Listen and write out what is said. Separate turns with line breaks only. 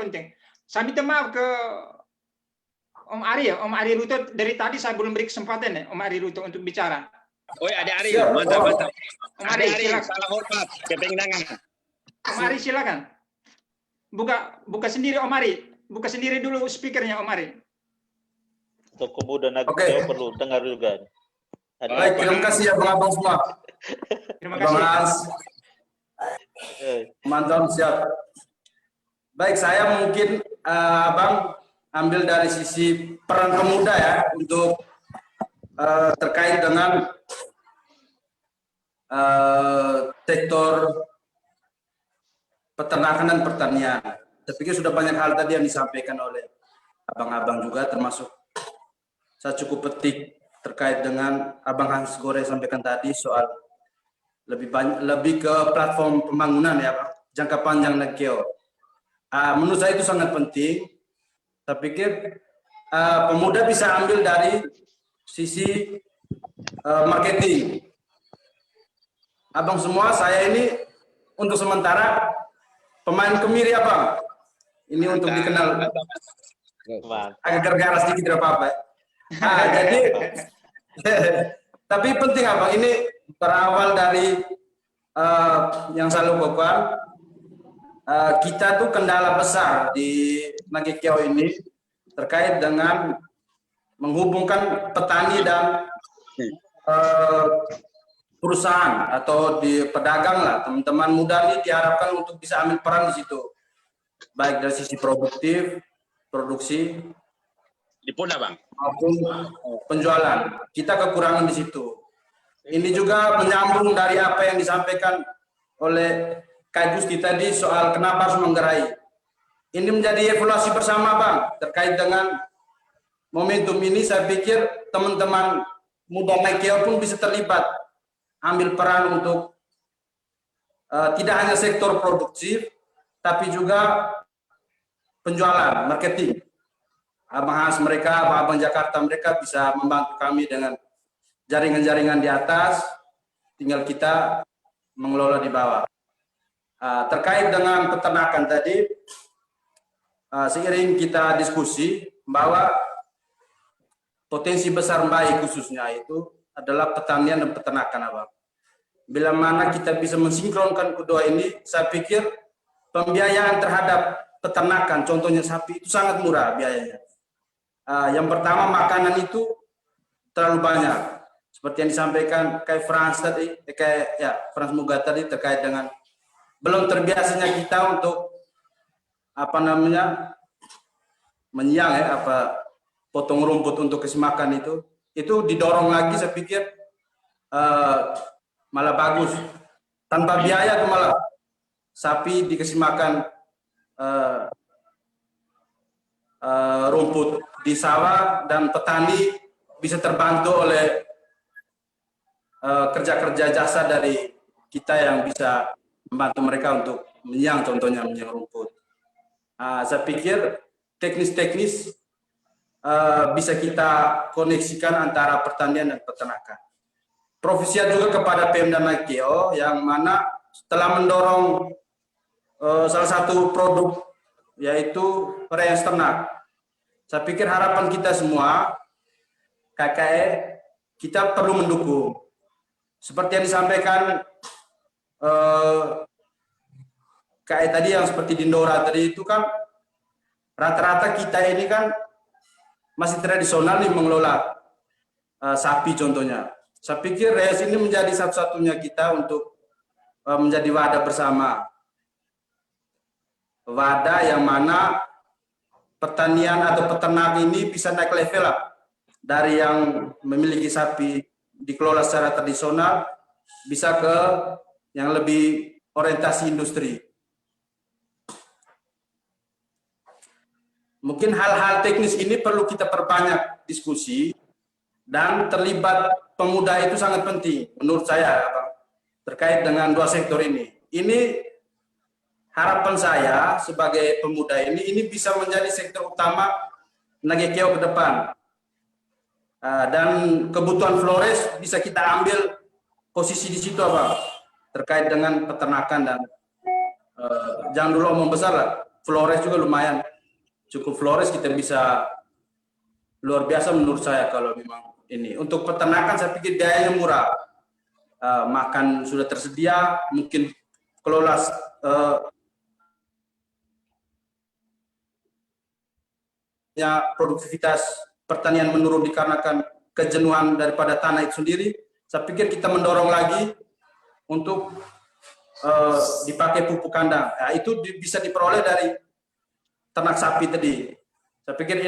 penting. Saya minta maaf ke Om Ari ya, Om Ari Ruto, dari tadi saya belum beri kesempatan ya, Om Ari Ruto untuk bicara.
Oh, ada Ari, mantap.
Om Ari, silakan.
Salah hormat, kepenginangan.
Om Ari silakan. Buka sendiri Om Ari, buka sendiri dulu speakernya Om Ari.
Tokoh muda Nagkeo perlu dengar juga.
Baik, terima kasih ya Bang semua.
Terima kasih.
Mantap, siap. Baik, saya mungkin Bang ambil dari sisi peran pemuda ya untuk terkait dengan sektor peternakan dan pertanian. Saya pikir sudah banyak hal tadi yang disampaikan oleh abang-abang juga, termasuk saya cukup petik terkait dengan Abang Hans Gore sampaikan tadi soal lebih ke platform pembangunan ya Pak, jangka panjang Nagkeo. Menurut saya itu sangat penting. Saya pikir pemuda bisa ambil dari sisi marketing. Abang semua, saya ini untuk sementara pemain kemiri Abang. Ini untuk dikenal. Agak gara-gara sedikit tidak apa-apa. Jadi, tapi penting Abang, ini berawal dari yang saya lakukan. Kita tuh kendala besar di Nagkeo ini terkait dengan menghubungkan petani dan perusahaan atau di pedagang lah. Teman-teman muda ini diharapkan untuk bisa ambil peran di situ, baik dari sisi produksi
Di Poda, Bang.
maupun penjualan. Kita kekurangan di situ. Ini juga menyambung dari apa yang disampaikan oleh Kak Gusti tadi soal kenapa harus menggerai. Ini menjadi evaluasi bersama Bang terkait dengan momentum ini. Saya pikir teman-teman muda Nagkeo pun bisa terlibat, ambil peran untuk tidak hanya sektor produktif, tapi juga penjualan, marketing. Abang Hans mereka, Abang Jakarta mereka bisa membantu kami dengan jaringan-jaringan di atas, tinggal kita mengelola di bawah. Terkait dengan peternakan tadi, seiring kita diskusi bahwa potensi besar bayi khususnya itu adalah pertanian dan peternakan Abang. Bila mana kita bisa mensinkronkan kedua ini, saya pikir pembiayaan terhadap peternakan, contohnya sapi itu sangat murah biayanya. Yang pertama makanan itu terlalu banyak, seperti yang disampaikan kayak Frans tadi, Frans Muga tadi terkait dengan belum terbiasanya kita untuk menyiang potong rumput untuk kasih makan itu didorong lagi. Saya pikir malah bagus tanpa biaya tuh, malah sapi dikasih makan rumput di sawah dan petani bisa terbantu oleh kerja-kerja jasa dari kita yang bisa membantu mereka untuk menyiang, contohnya menyiang rumput. Saya pikir teknis-teknis bisa kita koneksikan antara pertanian dan peternakan. Profesia juga kepada Pemda Nagkeo yang mana telah mendorong salah satu produk yaitu perayaan ternak. Saya pikir harapan kita semua KKE kita perlu mendukung. Seperti yang disampaikan kayak tadi yang seperti Dindora tadi itu kan rata-rata kita ini kan masih tradisional nih mengelola sapi contohnya. Saya pikir Reas ini menjadi satu-satunya kita untuk menjadi wadah bersama. Wadah yang mana pertanian atau peternak ini bisa naik level lah. Dari yang memiliki sapi dikelola secara tradisional bisa ke yang lebih orientasi industri. Mungkin hal-hal teknis ini perlu kita perbanyak diskusi dan terlibat pemuda itu sangat penting menurut saya terkait dengan dua sektor ini. Ini harapan saya sebagai pemuda ini bisa menjadi sektor utama Nagkeo ke depan. Dan kebutuhan Flores bisa kita ambil posisi di situ terkait dengan peternakan dan jangan dulu omong besar lah. Flores juga lumayan, cukup Flores, kita bisa luar biasa menurut saya kalau memang ini. Untuk peternakan saya pikir biayanya murah, makan sudah tersedia, mungkin kelola produktivitas pertanian menurun dikarenakan kejenuhan daripada tanah itu sendiri. Saya pikir kita mendorong lagi untuk dipakai pupuk kandang. Itu bisa diperoleh dari ternak sapi tadi. Saya pikir